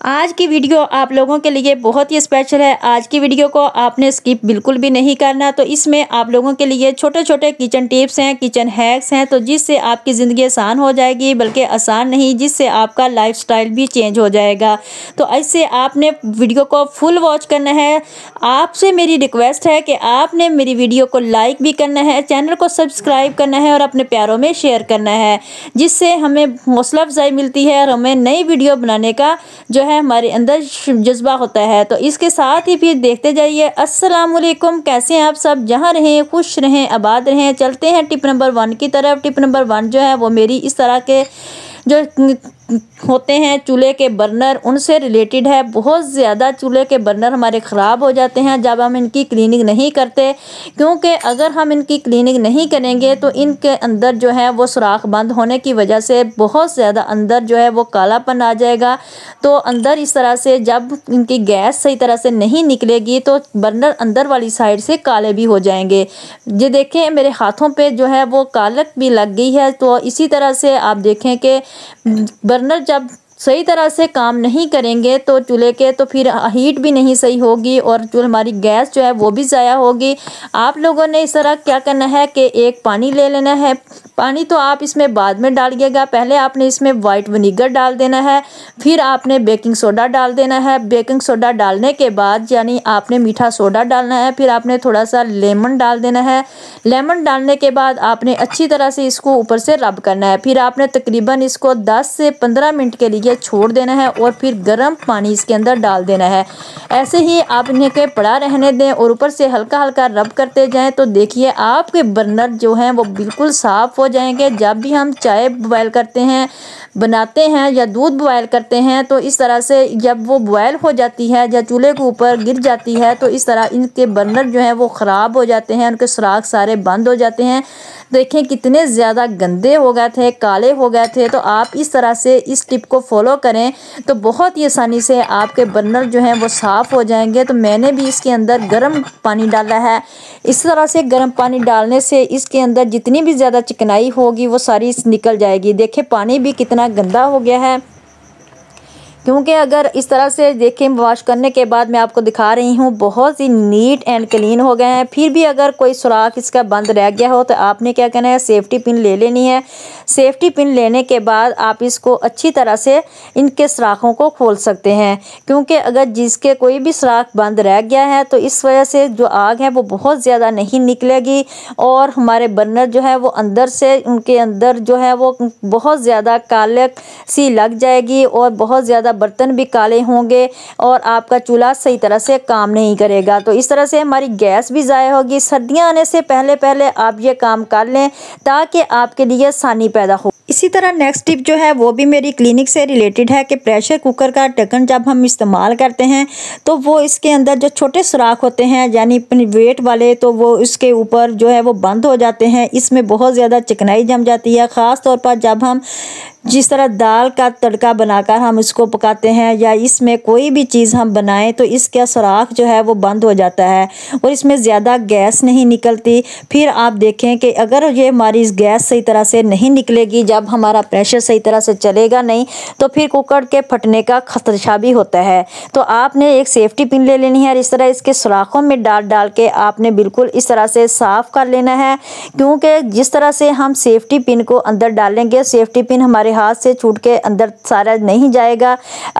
आज की वीडियो आप लोगों के लिए बहुत ही स्पेशल है। आज की वीडियो को आपने स्किप बिल्कुल भी नहीं करना। तो इसमें आप लोगों के लिए छोटे छोटे किचन टिप्स हैं, किचन हैक्स हैं, तो जिससे आपकी ज़िंदगी आसान हो जाएगी, बल्कि आसान नहीं, जिससे आपका लाइफस्टाइल भी चेंज हो जाएगा। तो ऐसे आपने वीडियो को फुल वॉच करना है। आपसे मेरी रिक्वेस्ट है कि आपने मेरी वीडियो को लाइक भी करना है, चैनल को सब्सक्राइब करना है और अपने प्यारों में शेयर करना है, जिससे हमें हौसला अफजाई मिलती है और हमें नई वीडियो बनाने का जो है हमारे अंदर जज्बा होता है। तो इसके साथ ही फिर देखते जाइए। अस्सलाम वालेकुम, कैसे हैं आप सब? जहां रहें खुश रहें, आबाद रहें। चलते हैं टिप नंबर 1 की तरफ। टिप नंबर 1 जो है वो मेरी इस तरह के जो होते हैं चूल्हे के बर्नर, उनसे रिलेटेड है। बहुत ज़्यादा चूल्हे के बर्नर हमारे ख़राब हो जाते हैं जब हम इनकी क्लीनिंग नहीं करते, क्योंकि अगर हम इनकी क्लीनिंग नहीं करेंगे तो इनके अंदर जो है वो सुराख बंद होने की वजह से बहुत ज़्यादा अंदर जो है वो कालापन आ जाएगा। तो अंदर इस तरह से जब इनकी गैस सही तरह से नहीं निकलेगी तो बर्नर अंदर वाली साइड से काले भी हो जाएंगे। ये देखें मेरे हाथों पे जो है वो कालक भी लग गई है। तो इसी तरह से आप देखें कि बर्नर जब सही तरह से काम नहीं करेंगे तो चूल्हे के, तो फिर हीट भी नहीं सही होगी और जो हमारी गैस जो है वो भी ज़ाया होगी। आप लोगों ने इस तरह क्या करना है कि एक पानी ले लेना है। पानी तो आप इसमें बाद में डालिएगा, पहले आपने इसमें वाइट विनीगर डाल देना है, फिर आपने बेकिंग सोडा डाल देना है। बेकिंग सोडा डालने के बाद यानी आपने मीठा सोडा डालना है, फिर आपने थोड़ा सा लेमन डाल देना है। लेमन डालने के बाद आपने अच्छी तरह से इसको ऊपर से रब करना है। फिर आपने तकरीबन इसको 10 से 15 मिनट के लिए छोड़ देना है और फिर गर्म पानी इसके अंदर डाल देना है। ऐसे ही आप इन्हें के पड़ा रहने दें और ऊपर से हल्का हल्का रब करते जाएं। तो देखिए आपके बर्नर जो हैं वो बिल्कुल साफ़ हो जाएंगे। जब भी हम चाय बॉयल करते हैं, बनाते हैं या दूध बॉयल करते हैं, तो इस तरह से जब वो बॉयल हो जाती है या चूल्हे के ऊपर गिर जाती है तो इस तरह इनके बर्नर जो हैं वो ख़राब हो जाते हैं, उनके सुराख सारे बंद हो जाते हैं। देखें कितने ज़्यादा गंदे हो गए थे, काले हो गए थे। तो आप इस तरह से इस टिप को फॉलो करें तो बहुत ही आसानी से आपके बर्नर जो हैं वो साफ़ हो जाएंगे। तो मैंने भी इसके अंदर गर्म पानी डाला है। इस तरह से गर्म पानी डालने से इसके अंदर जितनी भी ज़्यादा चिकनाई होगी वो सारी निकल जाएगी। देखिए पानी भी कितना गंदा हो गया है, क्योंकि अगर इस तरह से देखें वॉश करने के बाद मैं आपको दिखा रही हूँ बहुत ही नीट एंड क्लीन हो गए हैं। फिर भी अगर कोई सुराख इसका बंद रह गया हो तो आपने क्या करना है, सेफ्टी पिन ले लेनी है। सेफ्टी पिन लेने के बाद आप इसको अच्छी तरह से इनके सुराखों को खोल सकते हैं, क्योंकि अगर जिसके कोई भी सुराख बंद रह गया है तो इस वजह से जो आग है वो बहुत ज़्यादा नहीं निकलेगी और हमारे बर्नर जो है वो अंदर से उनके अंदर जो है वो बहुत ज़्यादा कालक सी लग जाएगी और बहुत ज़्यादा बर्तन भी काले होंगे और आपका चूल्हा सही तरह से काम नहीं करेगा। तो इस तरह से हमारी गैस भी ज़ाया होगी। सर्दियां आने से पहले पहले आप ये काम कर लें ताकि आपके लिए आसानी पैदा हो। इसी तरह नेक्स्ट टिप जो है वो भी मेरी क्लिनिक से रिलेटेड है कि प्रेशर कुकर का ढक्कन जब हम इस्तेमाल करते हैं तो वो इसके अंदर जो छोटे सुराख होते हैं यानी वेट वाले, तो वो इसके ऊपर जो है वो बंद हो जाते हैं। इसमें बहुत ज़्यादा चिकनाई जम जाती है, ख़ास तौर पर जब हम जिस तरह दाल का तड़का बनाकर हम इसको पकाते हैं या इसमें कोई भी चीज़ हम बनाएं तो इसका सुराख जो है वो बंद हो जाता है और इसमें ज़्यादा गैस नहीं निकलती। फिर आप देखें कि अगर ये हमारी इस गैस सही तरह से नहीं निकलेगी, जब हमारा प्रेशर सही तरह से चलेगा नहीं, तो फिर कुकर के फटने का खतरा भी होता है। तो आपने एक सेफ्टी पिन ले लेनी है और इस तरह इसके सुराखों में डाल के आपने बिल्कुल इस तरह से साफ़ कर लेना है, क्योंकि जिस तरह से हम सेफ्टी पिन को अंदर डालेंगे, सेफ्टी पिन हमारे हाथ से छूट के अंदर सारा नहीं जाएगा।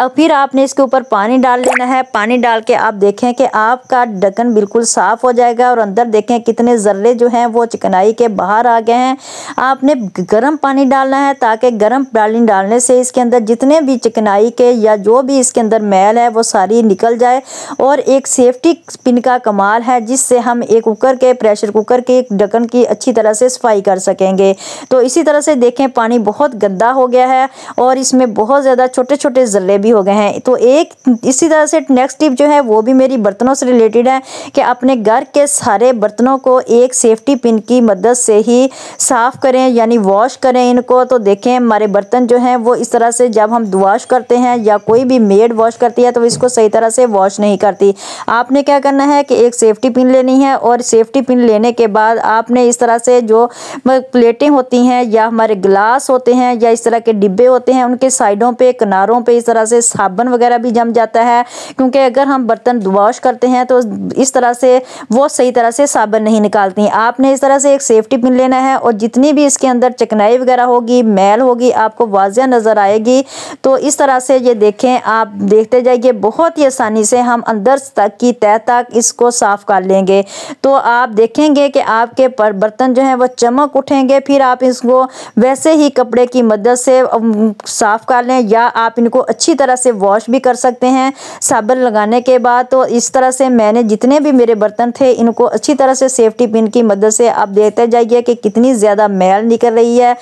फिर आपने इसके ऊपर पानी डाल लेना है। पानी डाल के आप देखें कि आपका ढक्कन बिल्कुल साफ़ हो जाएगा और अंदर देखें कितने ज़र्रे जो हैं वो चिकनाई के बाहर आ गए हैं। आपने गर्म पानी डालना है ताकि गर्म पानी डालने से इसके अंदर जितने भी चिकनाई के या जो भी इसके अंदर मैल है वो सारी निकल जाए। और एक सेफ्टी पिन का कमाल है जिससे हम एक कुकर के प्रेशर कुकर के ढक्कन की अच्छी तरह से सफाई कर सकेंगे। तो इसी तरह से देखें पानी बहुत गंदा हो गया है और इसमें बहुत ज़्यादा छोटे छोटे ज़र्रे भी हो गए हैं। तो एक इसी तरह से नेक्स्ट टिप जो है वो भी मेरी बर्तनों से रिलेटेड है कि अपने घर के सारे बर्तनों को एक सेफ्टी पिन की मदद से ही साफ़ करें, यानी वॉश करें इनको। को तो देखें हमारे बर्तन जो हैं वो इस तरह से जब हम वॉश करते हैं या कोई भी मेड वॉश करती है तो इसको सही तरह से वॉश नहीं करती। आपने क्या करना है कि एक सेफ्टी पिन लेनी है और सेफ्टी पिन लेने के बाद आपने इस तरह से जो प्लेटें होती हैं या हमारे गिलास होते हैं या इस तरह के डिब्बे होते हैं उनके साइडों पे किनारों पे इस तरह से साबुन वगैरह भी जम जाता है, क्योंकि अगर हम बर्तन वॉश करते हैं तो इस तरह से वो सही तरह से साबुन नहीं निकालती। आपने इस तरह से एक सेफ्टी पिन लेना है और जितनी भी इसके अंदर चिकनाई वगैरह होगी, मैल होगी, आपको वाज़िया नज़र आएगी। तो इस तरह से ये देखें, आप देखते जाइए, बहुत ही आसानी से हम अंदर तक की तह तक इसको साफ़ कर लेंगे। तो आप देखेंगे कि आपके बर्तन जो हैं वो चमक उठेंगे। फिर आप इसको वैसे ही कपड़े की मदद से साफ़ कर लें या आप इनको अच्छी तरह से वॉश भी कर सकते हैं साबुन लगाने के बाद। तो इस तरह से मैंने जितने भी मेरे बर्तन थे इनको अच्छी तरह से सेफ्टी पिन की मदद से आप देखते जाइए कि कितनी ज़्यादा मैल निकल रही है।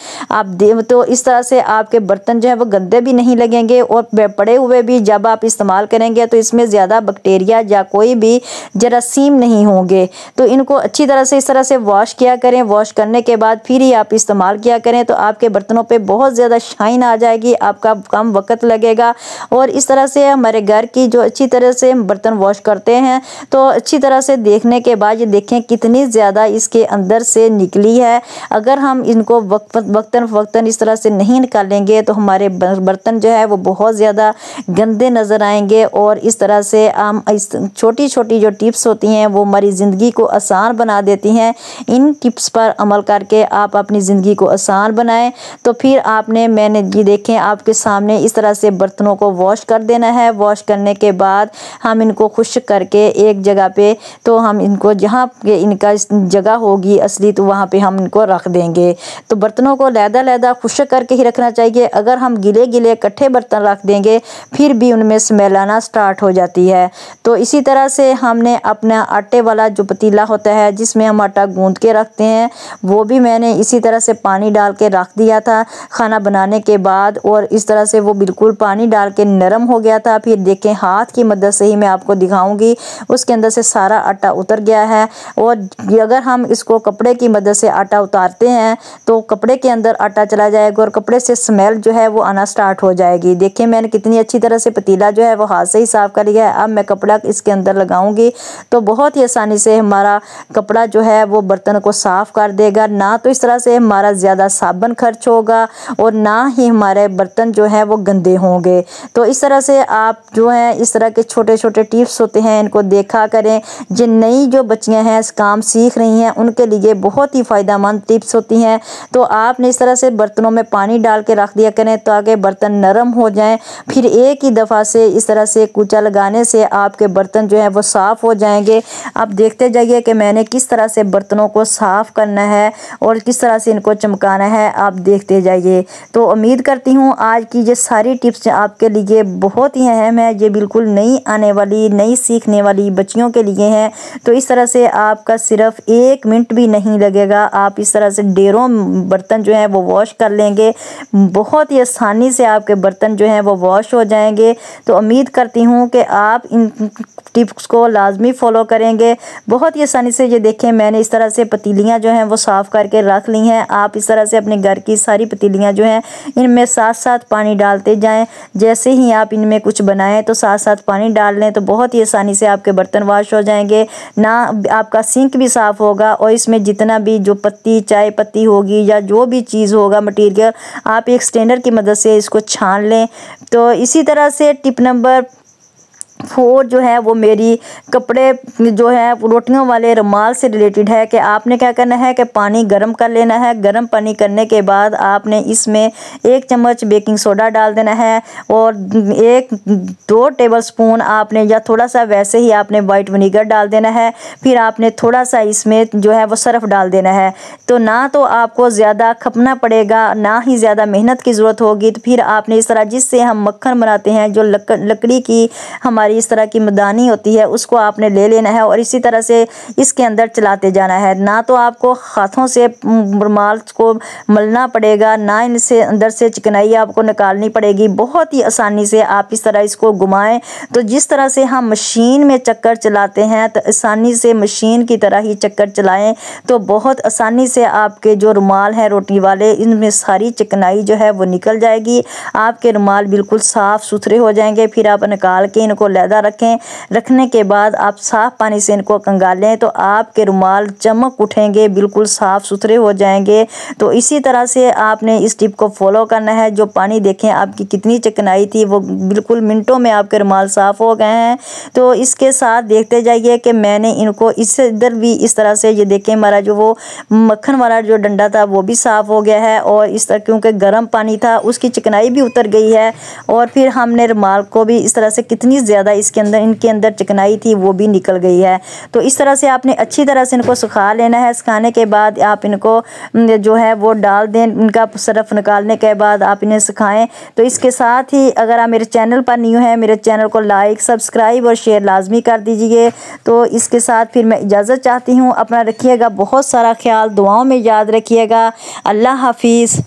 तो इस तरह से आपके बर्तन जो है वो गंदे भी नहीं लगेंगे और पड़े हुए भी जब आप इस्तेमाल करेंगे तो इसमें ज़्यादा बैक्टीरिया या कोई भी जरासीम नहीं होंगे। तो इनको अच्छी तरह से इस तरह से वॉश किया करें। वॉश करने के बाद फिर ही आप इस्तेमाल किया करें तो आपके बर्तनों पे बहुत ज़्यादा शाइन आ जाएगी, आपका कम वक्त लगेगा। और इस तरह से हमारे घर की जो अच्छी तरह से बर्तन वॉश करते हैं तो अच्छी तरह से देखने के बाद ये देखें कितनी ज़्यादा इसके अंदर से निकली है। अगर हम इनको वक्तन इस तरह से नहीं निकालेंगे तो हमारे बर्तन जो है वो बहुत ज़्यादा गंदे नज़र आएंगे। और इस तरह से हम इस छोटी छोटी जो टिप्स होती हैं वो हमारी ज़िंदगी को आसान बना देती हैं। इन टिप्स पर अमल करके आप अपनी ज़िंदगी को आसान बनाएं। तो फिर मैंने ये देखें आपके सामने इस तरह से बर्तनों को वॉश कर देना है। वॉश करने के बाद हम इनको खुश्क करके एक जगह पे, तो हम इनको जहाँ पे इनका जगह होगी असली तो वहाँ पे हम इनको रख देंगे। तो बर्तनों को लहदा खुश्क करके ही रखना चाहिए। अगर हम गिले गिले इकट्ठे बर्तन रख देंगे फिर भी उनमें स्मेल आना स्टार्ट हो जाती है। तो इसी तरह से हमने अपना आटे वाला जो पतीला होता है जिसमें हम आटा गूंद के रखते हैं वो भी मैंने इसी तरह से पानी डाल के रख दिया था खाना बनाने के बाद। और इस तरह से वो बिल्कुल पानी डाल के नरम हो गया था। फिर देखें हाथ की मदद से ही मैं आपको दिखाऊंगी, उसके अंदर से सारा आटा उतर गया है। और अगर हम इसको कपड़े की मदद से आटा उतारते हैं तो कपड़े के अंदर आटा चला जाएगा और कपड़े से स्मेल जो है वो आना स्टार्ट हो जाएगी। देखिए मैंने कितनी अच्छी तरह से पतीला जो है वो हाथ से ही साफ़ कर लिया है। अब मैं कपड़ा इसके अंदर लगाऊंगी तो बहुत ही आसानी से हमारा कपड़ा जो है वो बर्तन को साफ़ कर देगा। ना तो इस तरह से हमारा ज़्यादा साबुन खर्च होगा और ना ही हमारे बर्तन जो है वो गंदे होंगे। तो इस तरह से आप जो है इस तरह के छोटे छोटे टिप्स होते हैं इनको देखा करें। जिन नई जो बच्चियां हैं काम सीख रही हैं उनके लिए बहुत ही फ़ायदेमंद टिप्स होती हैं। तो आपने इस तरह से बर्तनों में पानी डाल के रख दिया करें ताकि बर्तन नरम हो जाएं। फिर एक ही दफ़ा से इस तरह से कूचा लगाने से आपके बर्तन जो है वो साफ़ हो जाएंगे। आप देखते जाइए कि मैंने किस तरह से बर्तनों को साफ़ करना है और किस तरह से इनको चमकाना है, आप देखते जाइए। तो उम्मीद करती हूँ आज की ये सारी टिप्स आपके लिए बहुत ही अहम है। ये बिल्कुल नई आने वाली नई सीखने वाली बच्चियों के लिए हैं। तो इस तरह से आपका सिर्फ 1 मिनट भी नहीं लगेगा, आप इस तरह से ढेरों बर्तन जो हैं वो वॉश कर लेंगे। बहुत ही आसानी से आपके बर्तन जो हैं वो वॉश हो जाएंगे। तो उम्मीद करती हूँ कि आप इन टिप्स को लाजमी फॉलो करेंगे। बहुत ही आसानी से ये देखें मैंने इस तरह से पतीलियाँ जो हैं वो साफ़ करके रख ली हैं। आप इस तरह से अपने घर की सारी पतीलियाँ जो हैं इनमें साथ साथ पानी डालते जाएं। जैसे ही आप इनमें कुछ बनाएं तो साथ साथ पानी डाल लें तो बहुत ही आसानी से आपके बर्तन वॉश हो जाएंगे। ना आपका सिंक भी साफ़ होगा और इसमें जितना भी जो पत्ती चाय पत्ती होगी या जो भी चीज़ होगा मटीरियल आप एक स्ट्रेनर की मदद से इसको छान लें। तो इसी तरह से टिप नंबर 4 जो है वो मेरी कपड़े जो है रोटियों वाले रुमाल से रिलेटेड है कि आपने क्या करना है कि पानी गर्म कर लेना है। गर्म पानी करने के बाद आपने इसमें 1 चम्मच बेकिंग सोडा डाल देना है और 1-2 टेबलस्पून आपने या थोड़ा सा वैसे ही आपने वाइट विनीगर डाल देना है। फिर आपने थोड़ा सा इसमें जो है वो सर्फ डाल देना है। तो ना तो आपको ज़्यादा खपना पड़ेगा ना ही ज़्यादा मेहनत की ज़रूरत होगी। तो फिर आपने इस तरह जिससे हम मक्खन बनाते हैं जो लकड़ी की हमारी हमारी इस तरह की मदानी होती है उसको आपने ले लेना है और इसी तरह से इसके अंदर चलाते जाना है। ना तो आपको हाथों से रुमाल को मलना पड़ेगा, ना इनसे अंदर से चिकनाई आपको निकालनी पड़ेगी। बहुत ही आसानी से आप इस तरह इसको घुमाएं तो जिस तरह से हम मशीन में चक्कर चलाते हैं तो आसानी से मशीन की तरह ही चक्कर चलाएं तो बहुत आसानी से आपके जो रुमाल हैं रोटी वाले इनमें सारी चिकनाई जो है वो निकल जाएगी। आपके रुमाल बिल्कुल साफ़ सुथरे हो जाएंगे। फिर आप निकाल के इनको लहदा रखें। रखने के बाद आप साफ़ पानी से इनको कंगालें तो आपके रुमाल चमक उठेंगे, बिल्कुल साफ़ सुथरे हो जाएंगे। तो इसी तरह से आपने इस टिप को फॉलो करना है। जो पानी देखें आपकी कितनी चिकनाई थी वो बिल्कुल मिनटों में आपके रुमाल साफ़ हो गए हैं। तो इसके साथ देखते जाइए कि मैंने इनको इससे इधर भी इस तरह से ये देखें हमारा जो वो मक्खन वाला जो डंडा था वो भी साफ़ हो गया है और इस तरह क्योंकि गर्म पानी था उसकी चिकनाई भी उतर गई है। और फिर हमने रुमाल को भी इस तरह से कितनी ज़्यादा इनके अंदर चिकनाई थी वो भी निकल गई है। तो इस तरह से आपने अच्छी तरह से इनको सुखा लेना है। सुखाने के बाद आप इनको जो है वो डाल दें। इनका सरफ निकालने के बाद आप इन्हें सुखाएं। तो इसके साथ ही अगर आप मेरे चैनल पर न्यू हैं मेरे चैनल को लाइक सब्सक्राइब और शेयर लाजमी कर दीजिए। तो इसके साथ फिर मैं इजाज़त चाहती हूँ। अपना रखिएगा बहुत सारा ख्याल, दुआओं में याद रखिएगा। अल्लाह हाफिज़।